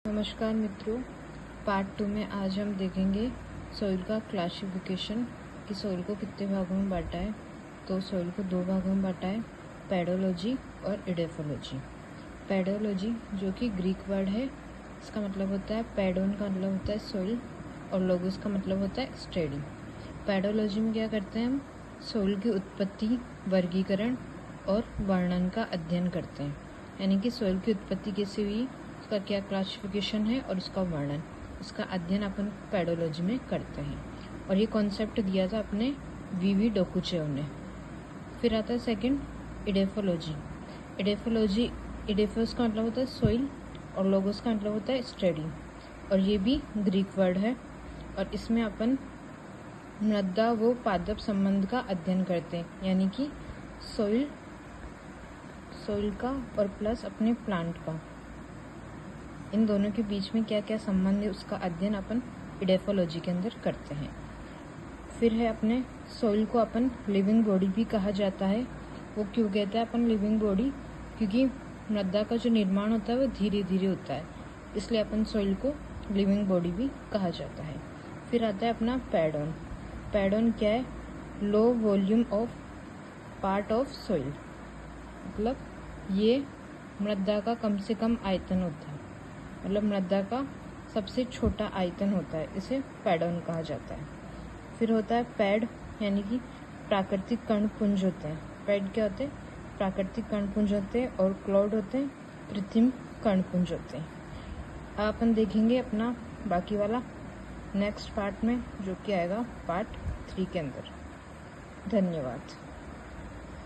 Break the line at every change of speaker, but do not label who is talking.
नमस्कार मित्रों, पार्ट 2 में आज हम देखेंगे सॉइल का क्लासिफिकेशन कि सॉइल को कितने भागों में बांटा है। तो सॉइल को 2 भागों में बांटा है, पेडोलॉजी और इडेफोलॉजी। पेडोलॉजी जो कि ग्रीक वर्ड है, इसका मतलब होता है पेडोन का मतलब होता है सॉइल और लोगोस का मतलब होता है स्टडी। पेडोलॉजी में क्या करते हैं हम सॉइल की उत्पत्ति, वर्गीकरण और वर्णन का अध्ययन करते हैं, यानी कि सॉइल की उत्पत्ति कैसे हुई, उसका क्या क्लासिफिकेशन है और उसका वर्णन, उसका अध्ययन अपन पेडोलॉजी में करते हैं। और ये कॉन्सेप्ट दिया था अपने वीवी डोकुचेव ने। फिर आता है सेकंड इडेफोलॉजी। इडेफोस का मतलब होता है सॉइल और लोगोस का मतलब होता है स्टडी, और ये भी ग्रीक वर्ड है। और इसमें अपन मृदा व पादप संबंध का अध्ययन करते हैं, यानी कि सॉइल का और प्लस अपने प्लांट का, इन दोनों के बीच में क्या क्या संबंध है उसका अध्ययन अपन इडेफोलॉजी के अंदर करते हैं। फिर है अपने सॉइल को अपन लिविंग बॉडी भी कहा जाता है। वो क्यों कहते हैं अपन लिविंग बॉडी, क्योंकि मृदा का जो निर्माण होता है वो धीरे धीरे होता है, इसलिए अपन सॉइल को लिविंग बॉडी भी कहा जाता है। फिर आता है अपना पैडोन। पैडोन क्या है, low volume of part of soil, मतलब ये मृदा का कम से कम आयतन होता है, मतलब मृदा का सबसे छोटा आयतन होता है, इसे पैडोन कहा जाता है। फिर होता है पैड, यानी कि प्राकृतिक कर्णपुंज होते हैं। पैड क्या होते हैं, प्राकृतिक कर्णपुंज होते हैं, और क्लाउड होते हैं, कृत्रिम कर्णपुंज होते हैं। अब अपन देखेंगे अपना बाकी वाला नेक्स्ट पार्ट में, जो कि आएगा पार्ट 3 के अंदर। धन्यवाद।